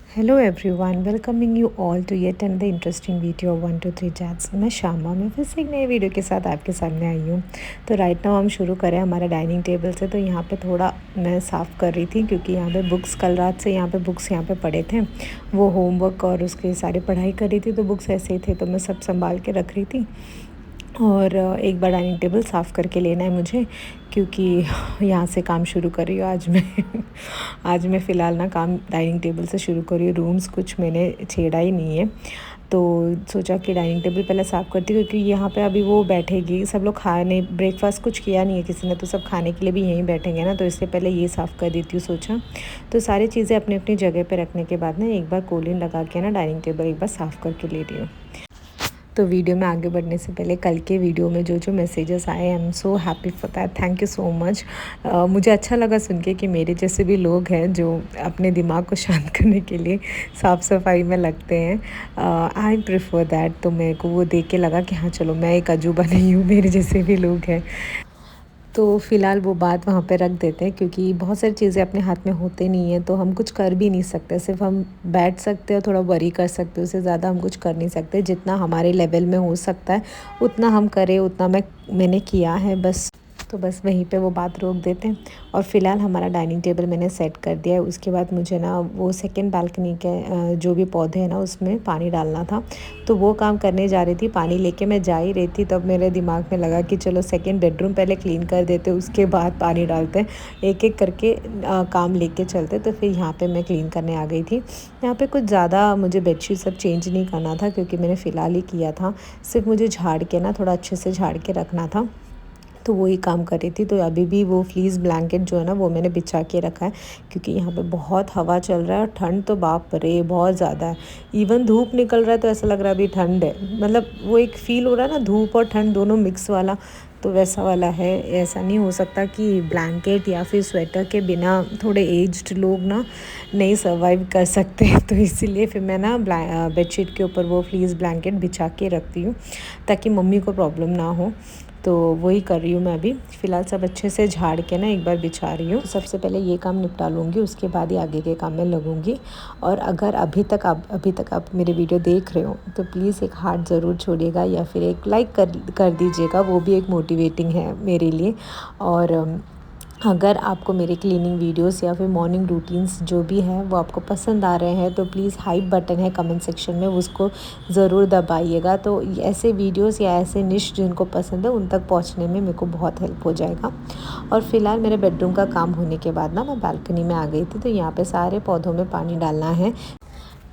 Hello everyone, welcoming you all to yet and the interesting video 1 2 3 chats. मैं शामा, मैं फिर से एक नए वीडियो के साथ आपके सामने आई हूँ। तो राइट नाउ हम शुरू करें हमारा डाइनिंग टेबल से। तो यहाँ पे थोड़ा मैं साफ़ कर रही थी क्योंकि यहाँ पे बुक्स कल रात से यहाँ पे बुक्स यहाँ पे पड़े थे। वो होमवर्क और उसकी सारी पढ़ाई कर रही थी, तो बुक्स ऐसे ही थे तो मैं सब संभाल के रख रही थी। और एक बार डाइनिंग टेबल साफ़ करके लेना है मुझे, क्योंकि यहाँ से काम शुरू कर रही हूँ आज मैं। आज मैं फ़िलहाल ना काम डाइनिंग टेबल से शुरू कर रही हूँ। रूम्स कुछ मैंने छेड़ा ही नहीं है, तो सोचा कि डाइनिंग टेबल पहले साफ़ करती हूँ, क्योंकि यहाँ पे अभी वो बैठेगी। सब लोग खाने ब्रेकफास्ट कुछ किया नहीं है किसी ने, तो सब खाने के लिए भी यहीं बैठेंगे ना, तो इसलिए पहले ये साफ़ कर देती हूँ सोचा। तो सारी चीज़ें अपनी अपनी जगह पे रखने के बाद ना एक बार कोलिन लगा के ना डाइनिंग टेबल एक बार साफ़ करके ले रही हूँ। तो वीडियो में आगे बढ़ने से पहले कल के वीडियो में जो जो मैसेजेस आए, I am so happy for that, thank you so much. मुझे अच्छा लगा सुन के कि मेरे जैसे भी लोग हैं जो अपने दिमाग को शांत करने के लिए साफ़ सफाई में लगते हैं। I prefer that. तो मेरे को वो देख के लगा कि हाँ चलो, मैं एक अजूबा नहीं हूँ, मेरे जैसे भी लोग हैं। तो फ़िलहाल वो बात वहाँ पे रख देते हैं, क्योंकि बहुत सारी चीज़ें अपने हाथ में होते नहीं हैं, तो हम कुछ कर भी नहीं सकते। सिर्फ हम बैठ सकते हैं, थोड़ा वरी कर सकते हैं, उससे ज़्यादा हम कुछ कर नहीं सकते। जितना हमारे लेवल में हो सकता है उतना हम करें, उतना मैंने किया है बस। तो बस वहीं पे वो बात रोक देते हैं। और फ़िलहाल हमारा डाइनिंग टेबल मैंने सेट कर दिया है। उसके बाद मुझे ना वो सेकंड बालकनी के जो भी पौधे हैं ना उसमें पानी डालना था, तो वो काम करने जा रही थी। पानी लेके मैं जा ही रही थी, तब मेरे दिमाग में लगा कि चलो सेकंड बेडरूम पहले क्लीन कर देते, उसके बाद पानी डालते हैं, एक एक करके काम लेके चलते। तो फिर यहाँ पे मैं क्लीन करने आ गई थी। यहाँ पे कुछ ज़्यादा मुझे बेडशीट सब चेंज नहीं करना था, क्योंकि मैंने फ़िलहाल ही किया था। सिर्फ मुझे झाड़ के ना थोड़ा अच्छे से झाड़ के रखना था, तो वही काम कर रही थी। तो अभी भी वो फ्लीस ब्लैंकेट जो है ना वो मैंने बिछा के रखा है, क्योंकि यहाँ पे बहुत हवा चल रहा है और ठंड तो बाप रे बहुत ज़्यादा है। इवन धूप निकल रहा है तो ऐसा लग रहा है अभी ठंड है, मतलब वो एक फ़ील हो रहा है ना, धूप और ठंड दोनों मिक्स वाला, तो वैसा वाला है। ऐसा नहीं हो सकता कि ब्लैंकेट या फिर स्वेटर के बिना थोड़े एज्ड लोग ना नहीं सर्वाइव कर सकते। तो इसीलिए फिर मैं ना बेडशीट के ऊपर वो फ्लीस ब्लैंकेट बिछा के रखती हूँ, ताकि मम्मी को प्रॉब्लम ना हो। तो वही कर रही हूँ मैं अभी। फ़िलहाल सब अच्छे से झाड़ के ना एक बार बिछा रही हूँ। सबसे पहले ये काम निपटा लूँगी, उसके बाद ही आगे के काम में लगूँगी। और अगर अभी तक आप मेरे वीडियो देख रहे हो तो प्लीज़ एक हार्ट ज़रूर छोड़िएगा, या फिर एक लाइक कर दीजिएगा, वो भी एक मोटिवेटिंग है मेरे लिए। और अगर आपको मेरे क्लीनिंग वीडियोस या फिर मॉर्निंग रूटीन्स जो भी हैं वो आपको पसंद आ रहे हैं, तो प्लीज़ हाइप बटन है कमेंट सेक्शन में, उसको ज़रूर दबाइएगा। तो ऐसे वीडियोस या ऐसे निश जिनको पसंद है उन तक पहुंचने में मेरे को बहुत हेल्प हो जाएगा। और फ़िलहाल मेरे बेडरूम का काम होने के बाद ना मैं बालकनी में आ गई थी। तो यहाँ पे सारे पौधों में पानी डालना है,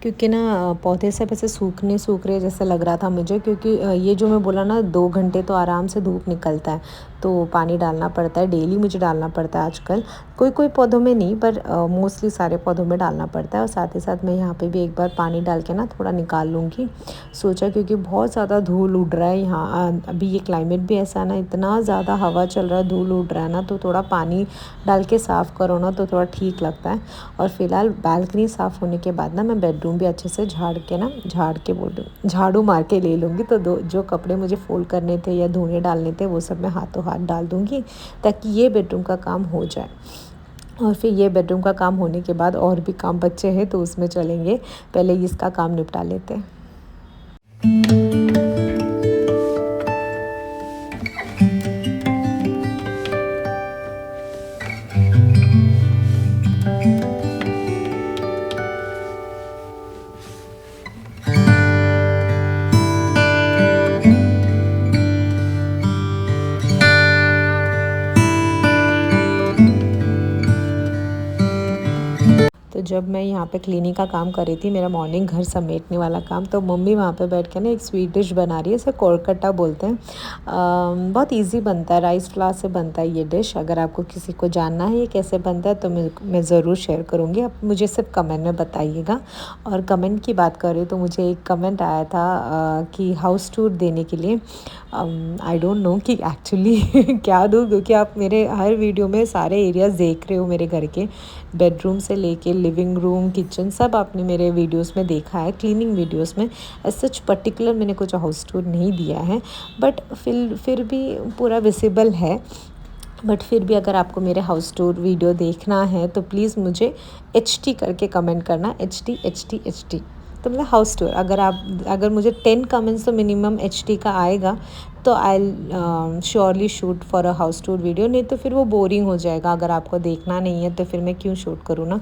क्योंकि ना पौधे सब ऐसे सूख रहे जैसा लग रहा था मुझे, क्योंकि ये जो मैं बोला ना 2 घंटे तो आराम से धूप निकलता है, तो पानी डालना पड़ता है डेली, मुझे डालना पड़ता है आजकल। कोई कोई पौधों में नहीं, पर मोस्टली सारे पौधों में डालना पड़ता है। और साथ ही साथ मैं यहाँ पे भी एक बार पानी डाल के ना थोड़ा निकाल लूँगी सोचा, क्योंकि बहुत ज़्यादा धूल उड़ रहा है यहाँ। अभी ये क्लाइमेट भी ऐसा ना, इतना ज़्यादा हवा चल रहा है, धूल उड़ रहा है ना, तो थोड़ा पानी डाल के साफ़ करो ना तो थोड़ा ठीक लगता है। और फिलहाल बालकनी साफ़ होने के बाद ना मैं बेडरूम भी अच्छे से झाड़ू मार के ले लूँगी। तो जो कपड़े मुझे फोल्ड करने थे या धोने डालने थे वो सब मैं हाथों हाथ डाल दूँगी, ताकि ये बेडरूम का काम हो जाए। और फिर ये बेडरूम का काम होने के बाद और भी काम बच्चे हैं तो उसमें चलेंगे, पहले इसका काम निपटा लेते हैं। तो जब मैं यहाँ पे क्लीनिंग का काम कर रही थी, मेरा मॉर्निंग घर समेटने वाला काम, तो मम्मी वहाँ पे बैठ के ना एक स्वीट डिश बना रही है, इसे कोलकाता बोलते हैं। बहुत इजी बनता है, राइस फ्लावर से बनता है ये डिश। अगर आपको किसी को जानना है ये कैसे बनता है तो मैं ज़रूर शेयर करूँगी, आप मुझे सिर्फ कमेंट में बताइएगा। और कमेंट की बात करें तो मुझे एक कमेंट आया था कि हाउस टूर देने के लिए। आई डोंट नो कि एक्चुअली क्या दूँ, क्योंकि आप मेरे हर वीडियो में सारे एरियाज़ देख रहे हो मेरे घर के, बेडरूम से लेके लिविंग रूम, किचन, सब आपने मेरे वीडियोस में देखा है, क्लीनिंग वीडियोस में। सच पर्टिकुलर मैंने कुछ हाउस टूर नहीं दिया है, बट फिर भी पूरा विजिबल है। बट फिर भी अगर आपको मेरे हाउस टूर वीडियो देखना है तो प्लीज़ मुझे HD करके कमेंट करना, HD HD HD। तो मतलब हाउस टूर अगर मुझे 10 कमेंट्स तो मिनिमम HD का आएगा तो I surely shoot for a house tour video. नहीं तो फिर वो बोरिंग हो जाएगा, अगर आपको देखना नहीं है तो फिर मैं क्यों शूट करूँ ना।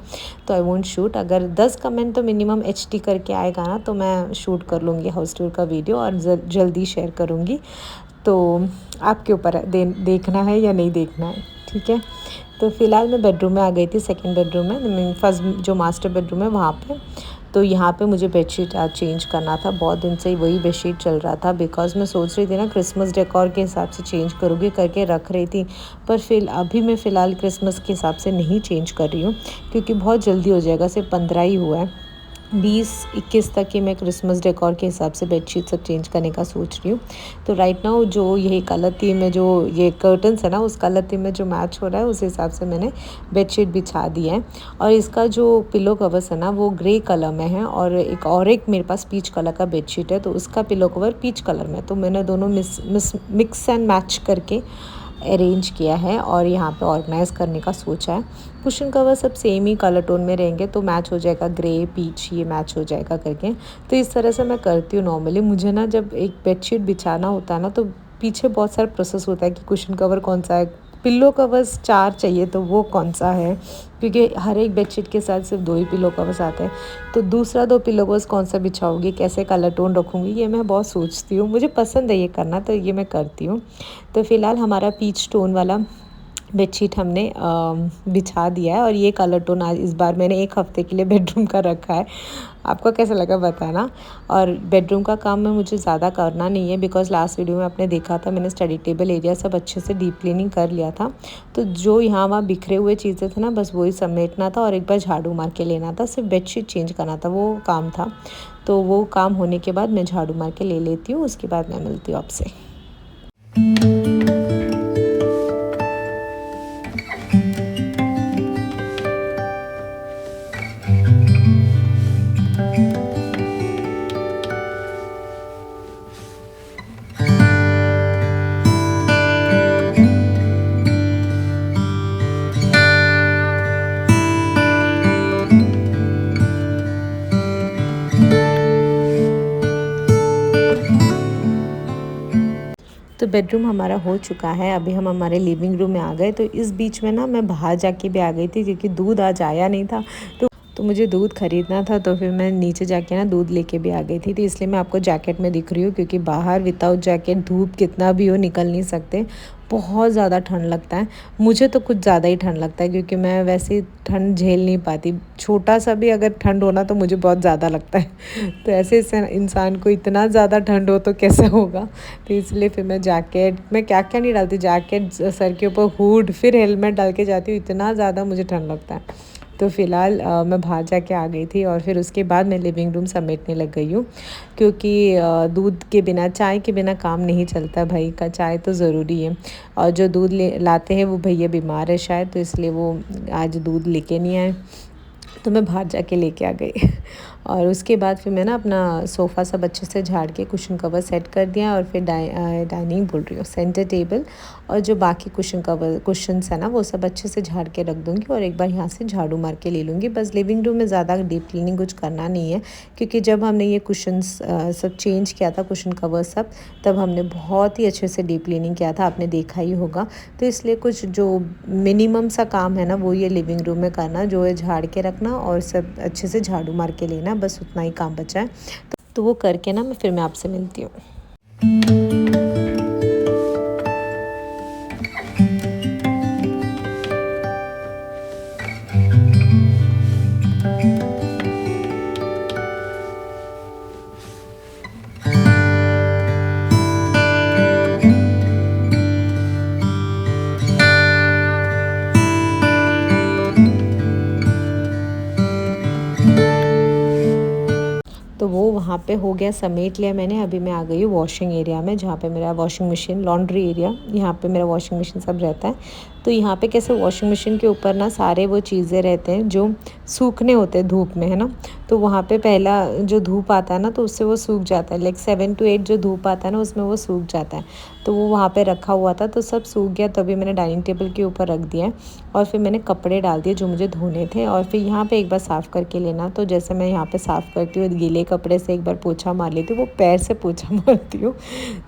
तो आई वोंट शूट। अगर 10 कमेंट तो मिनिमम HD करके आएगा ना तो मैं शूट कर लूँगी हाउस टूर का वीडियो और जल्दी शेयर करूँगी। तो आपके ऊपर है देखना है या नहीं देखना है, ठीक है। तो फ़िलहाल मैं बेडरूम में आ गई थी, सेकंड बेडरूम में, फर्स्ट जो मास्टर बेडरूम है वहाँ पे। तो यहाँ पे मुझे बेडशीट आज चेंज करना था, बहुत दिन से ही वही बेडशीट चल रहा था, बिकॉज़ मैं सोच रही थी ना क्रिसमस डेकोर के हिसाब से चेंज करूँगी करके रख रही थी। पर अभी मैं फ़िलहाल क्रिसमस के हिसाब से नहीं चेंज कर रही हूँ, क्योंकि बहुत जल्दी हो जाएगा, सिर्फ 15 ही हुआ है। 20-21 तक ही मैं क्रिसमस डेकोर के हिसाब से बेडशीट सब चेंज करने का सोच रही हूँ। तो राइट नाउ जो यही कलर थीम में जो ये कर्टन्स है ना, उस कलर थीम में जो मैच हो रहा है उस हिसाब से मैंने बेडशीट बिछा दी है। और इसका जो पिलो कवर्स है ना वो ग्रे कलर में है, और एक मेरे पास पीच कलर का बेडशीट है, तो उसका पिलो कवर पीच कलर में। तो मैंने दोनों मिक्स एंड मैच करके अरेंज किया है और यहाँ पे ऑर्गेनाइज़ करने का सोचा है। कुशन कवर सब सेम ही कलर टोन में रहेंगे तो मैच हो जाएगा, ग्रे पीच ये मैच हो जाएगा करके। तो इस तरह से मैं करती हूँ नॉर्मली। मुझे ना जब एक बेडशीट बिछाना होता है ना तो पीछे बहुत सारा प्रोसेस होता है कि कुशन कवर कौन सा है, पिल्लो कवर्स 4 चाहिए तो वो कौन सा है, क्योंकि हर एक बेडशीट के साथ सिर्फ 2 ही पिल्लो कवर्स आते हैं। तो दूसरा 2 पिल्लो कवर्स कौन सा बिछाऊँगी, कैसे कलर टोन रखूँगी, ये मैं बहुत सोचती हूँ। मुझे पसंद है ये करना, तो ये मैं करती हूँ। तो फ़िलहाल हमारा पीच टोन वाला बेडशीट हमने बिछा दिया है, और ये कलर टोन आज इस बार मैंने 1 हफ़्ते के लिए बेडरूम का रखा है। आपको कैसा लगा बताना। और बेडरूम का काम में मुझे ज़्यादा करना नहीं है, बिकॉज़ लास्ट वीडियो में आपने देखा था मैंने स्टडी टेबल एरिया सब अच्छे से डीप क्लीनिंग कर लिया था। तो जो यहाँ वहाँ बिखरे हुए चीज़ें थे ना, बस वही समेटना था और एक बार झाड़ू मार के लेना था, सिर्फ बेडशीट चेंज करना था, वो काम था। तो वो काम होने के बाद मैं झाड़ू मार के ले लेती हूँ, उसके बाद मैं मिलती हूँ आपसे। तो बेडरूम हमारा हो चुका है, अभी हम हमारे लिविंग रूम में आ गए। तो इस बीच में ना मैं बाहर जाके भी आ गई थी, क्योंकि दूध आज आया नहीं था। तो मुझे दूध ख़रीदना था, तो फिर मैं नीचे जाके ना दूध लेके भी आ गई थी। तो इसलिए मैं आपको जैकेट में दिख रही हूँ, क्योंकि बाहर विदाउट जैकेट धूप कितना भी हो निकल नहीं सकते, बहुत ज़्यादा ठंड लगता है। मुझे तो कुछ ज़्यादा ही ठंड लगता है, क्योंकि मैं वैसे ठंड झेल नहीं पाती। छोटा सा भी अगर ठंड होना तो मुझे बहुत ज़्यादा लगता है। तो ऐसे इंसान को इतना ज़्यादा ठंड हो तो कैसे होगा। तो इसलिए फिर मैं जैकेट में क्या क्या नहीं डालती, जैकेट, सर के ऊपर हुड, फिर हेलमेट डाल के जाती हूँ, इतना ज़्यादा मुझे ठंड लगता है। तो फ़िलहाल मैं बाहर जाके आ गई थी, और फिर उसके बाद मैं लिविंग रूम समेटने लग गई हूँ, क्योंकि दूध के बिना, चाय के बिना काम नहीं चलता भाई का, चाय तो ज़रूरी है। और जो दूध लाते हैं वो भैया बीमार है शायद, तो इसलिए वो आज दूध लेके नहीं आए, तो मैं बाहर जाके लेके आ गई। और उसके बाद फिर मैं ना अपना सोफ़ा सब अच्छे से झाड़ के कुशन कवर सेट कर दिया, और फिर डाइनिंग बोल रही हूँ, सेंटर टेबल और जो बाकी कुशन्स है ना वो सब अच्छे से झाड़ के रख दूँगी, और एक बार यहाँ से झाड़ू मार के ले लूँगी। बस लिविंग रूम में ज़्यादा डीप क्लीनिंग कुछ करना नहीं है, क्योंकि जब हमने ये कुशन्स सब चेंज किया था, कुशन कवर सब, तब हमने बहुत ही अच्छे से डीप क्लीनिंग किया था, आपने देखा ही होगा। तो इसलिए कुछ जो मिनिमम सा काम है ना वो ये लिविंग रूम में करना, जो है झाड़ के रखना और सब अच्छे से झाड़ू मार के लेना, बस उतना ही काम बचा है। तो वो करके ना मैं आपसे मिलती हूँ। तो वो वहाँ पे हो गया, समेट लिया मैंने। अभी मैं आ गई हूँ वॉशिंग एरिया में, जहाँ पे मेरा वॉशिंग मशीन, लॉन्ड्री एरिया, यहाँ पे मेरा वॉशिंग मशीन सब रहता है। तो यहाँ पे कैसे वॉशिंग मशीन के ऊपर ना सारे वो चीज़ें रहते हैं जो सूखने होते हैं धूप में, है ना। तो वहाँ पे पहला जो धूप आता है ना, तो उससे वो सूख जाता है, लाइक 7 to 8 जो धूप आता है ना, उसमें वो सूख जाता है। तो वो वहाँ पे रखा हुआ था, तो सब सूख गया। तभी मैंने डाइनिंग टेबल के ऊपर रख दिया है और फिर मैंने कपड़े डाल दिए जो मुझे धोने थे। और फिर यहाँ पे एक बार साफ़ करके लेना। तो जैसे मैं यहाँ पे साफ़ करती हूँ, गीले कपड़े से एक बार पोछा मार लेती हूँ, वो पैर से पोछा मारती हूँ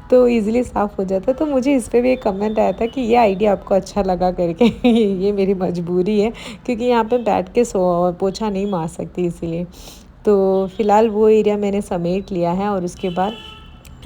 तो ईज़िली साफ़ हो जाता है। तो मुझे इस पे भी एक कमेंट आया था कि ये आइडिया आपको अच्छा लगा करके ये मेरी मजबूरी है, क्योंकि यहाँ पे बैठ के पोछा नहीं मार सकती, इसीलिए। तो फ़िलहाल वो एरिया मैंने समेट लिया है। और उसके बाद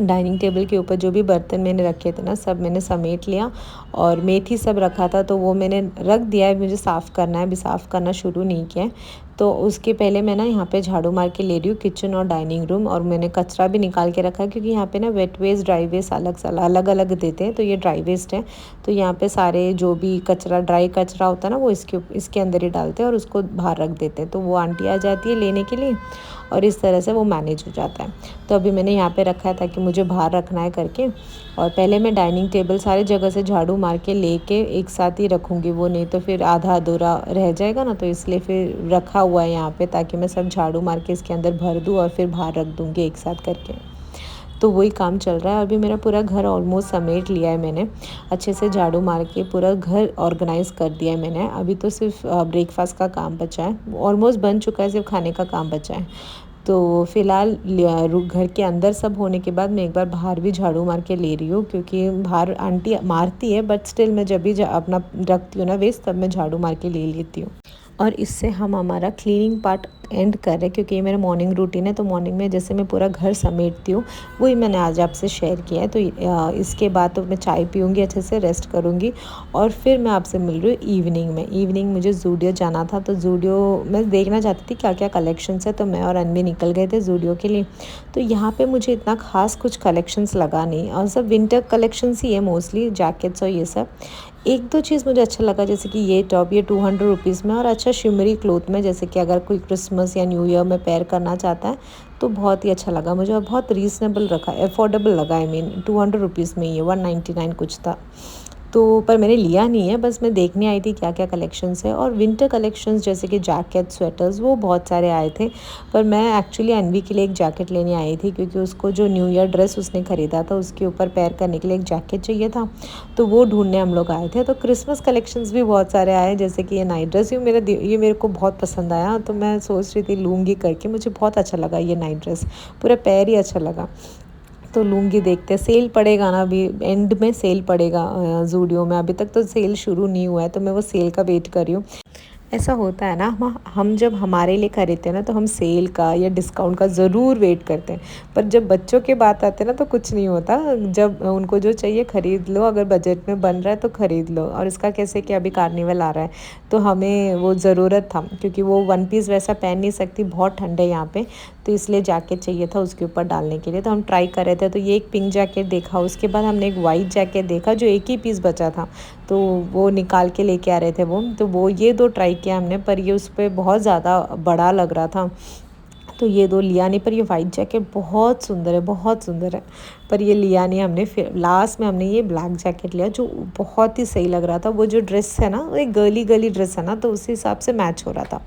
डाइनिंग टेबल के ऊपर जो भी बर्तन मैंने रखे थे ना, सब मैंने समेट लिया। और मेथी सब रखा था तो वो मैंने रख दिया है, मुझे साफ़ करना है, अभी साफ़ करना शुरू नहीं किया है। तो उसके पहले मैं ना यहाँ पे झाड़ू मार के ले रही हूँ किचन और डाइनिंग रूम। और मैंने कचरा भी निकाल के रखा है, क्योंकि यहाँ पे ना वेट वेस्ट, ड्राई वेस्ट अलग अलग देते हैं। तो ये ड्राई वेस्ट है, तो यहाँ पे सारे जो भी कचरा, ड्राई कचरा होता है ना, वो इसके अंदर ही डालते हैं और उसको बाहर रख देते हैं। तो वो आंटी आ जाती है लेने के लिए और इस तरह से वो मैनेज हो जाता है। तो अभी मैंने यहाँ पे रखा है ताकि मुझे बाहर रखना है करके। और पहले मैं डाइनिंग टेबल सारी जगह से झाड़ू मार के लेके एक साथ ही रखूँगी, वो नहीं तो फिर आधा अधूरा रह जाएगा ना। तो इसलिए फिर रखा हुआ है यहाँ पे, ताकि मैं सब झाड़ू मार के इसके अंदर भर दूँ और फिर बाहर रख दूँगी एक साथ करके। तो वही काम चल रहा है। अभी मेरा पूरा घर ऑलमोस्ट समेट लिया है मैंने, अच्छे से झाड़ू मार के पूरा घर ऑर्गेनाइज़ कर दिया है मैंने। अभी तो सिर्फ ब्रेकफास्ट का काम बचा है, ऑलमोस्ट बन चुका है, सिर्फ खाने का काम बचा है। तो फ़िलहाल घर के अंदर सब होने के बाद मैं एक बार बाहर भी झाड़ू मार के ले रही हूँ, क्योंकि बाहर आंटी मारती है, बट स्टिल मैं जब भी अपना रखती हूँ ना वेस्ट, तब मैं झाड़ू मार के ले लेती हूँ। और इससे हम हमारा क्लीनिंग पार्ट एंड कर रहे हैं, क्योंकि ये मेरा मॉर्निंग रूटीन है। तो मॉर्निंग में जैसे मैं पूरा घर समेटती हूँ, वही मैंने आज आपसे शेयर किया है। तो इसके बाद तो मैं चाय पीऊँगी, अच्छे से रेस्ट करूँगी और फिर मैं आपसे मिल रही हूँ इवनिंग में। इवनिंग मुझे ज़ूडियो जाना था, तो ज़ूडियो मैं देखना चाहती थी क्या क्या कलेक्शंस है। तो मैं और अनवी निकल गए थे ज़ूडियो के लिए। तो यहाँ पर मुझे इतना ख़ास कुछ कलेक्शंस लगा नहीं, और सब विंटर कलेक्शंस ही है मोस्टली, जैकेट्स और ये सब। एक दो चीज़ मुझे अच्छा लगा, जैसे कि ये टॉप, ये 200 रुपीज़ में और अच्छा शिमरी क्लोथ में, जैसे कि अगर कोई क्रिसमस या न्यू ईयर में पेयर करना चाहता है तो बहुत ही अच्छा लगा मुझे। और बहुत रीज़नेबल रखा, अफोर्डेबल लगा, आई मीन 200 रुपीज़ में ये 199 कुछ था। तो पर मैंने लिया नहीं है, बस मैं देखने आई थी क्या क्या कलेक्शंस है। और विंटर कलेक्शंस जैसे कि जैकेट, स्वेटर्स, वो बहुत सारे आए थे। पर मैं एक्चुअली अनवी के लिए एक जैकेट लेने आई थी, क्योंकि उसको जो न्यू ईयर ड्रेस उसने ख़रीदा था, उसके ऊपर पेयर करने के लिए एक जैकेट चाहिए था। तो वो ढूंढने हम लोग आए थे। तो क्रिसमस कलेक्शंस भी बहुत सारे आए, जैसे कि ये नाइट ड्रेस, ये मेरे को बहुत पसंद आया। तो मैं सोच रही थी लूँगी करके, मुझे बहुत अच्छा लगा ये नाइट ड्रेस, पूरा पैर ही अच्छा लगा। तो लूँगी, देखते हैं सेल पड़ेगा ना, अभी एंड में सेल पड़ेगा ज़ूडियो में। अभी तक तो सेल शुरू नहीं हुआ है, तो मैं वो सेल का वेट कर रही हूँ। ऐसा होता है ना, हम जब हमारे लिए खरीदते हैं ना, तो हम सेल का या डिस्काउंट का ज़रूर वेट करते हैं। पर जब बच्चों के बात आते हैं ना, तो कुछ नहीं होता। जब उनको जो चाहिए ख़रीद लो, अगर बजट में बन रहा है तो ख़रीद लो। और इसका कैसे कि अभी कार्निवल आ रहा है, तो हमें वो ज़रूरत था, क्योंकि वो वन पीस वैसा पहन नहीं सकती, बहुत ठंड है यहाँ पे। तो इसलिए जैकेट चाहिए था उसके ऊपर डालने के लिए। तो हम ट्राई कर रहे थे, तो ये एक पिंक जैकेट देखा, उसके बाद हमने एक वाइट जैकेट देखा जो एक ही पीस बचा था, तो वो निकाल के लेके आ रहे थे वो। तो वो ये दो ट्राई किया हमने, पर ये उस पर बहुत ज़्यादा बड़ा लग रहा था, तो ये दो लिया नहीं। पर ये वाइट जैकेट बहुत सुंदर है, बहुत सुंदर है, पर ये लिया नहीं हमने। फिर लास्ट में हमने ये ब्लैक जैकेट लिया, जो बहुत ही सही लग रहा था। वो जो ड्रेस है ना, वो एक गर्ली गर्ली ड्रेस है ना, तो उस हिसाब से मैच हो रहा था।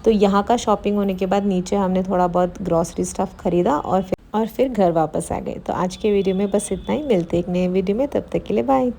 तो यहाँ का शॉपिंग होने के बाद नीचे हमने थोड़ा बहुत ग्रॉसरी स्टफ़ ख़रीदा और फिर घर वापस आ गए। तो आज के वीडियो में बस इतना ही, मिलते एक नए वीडियो में, तब तक के लिए बाय।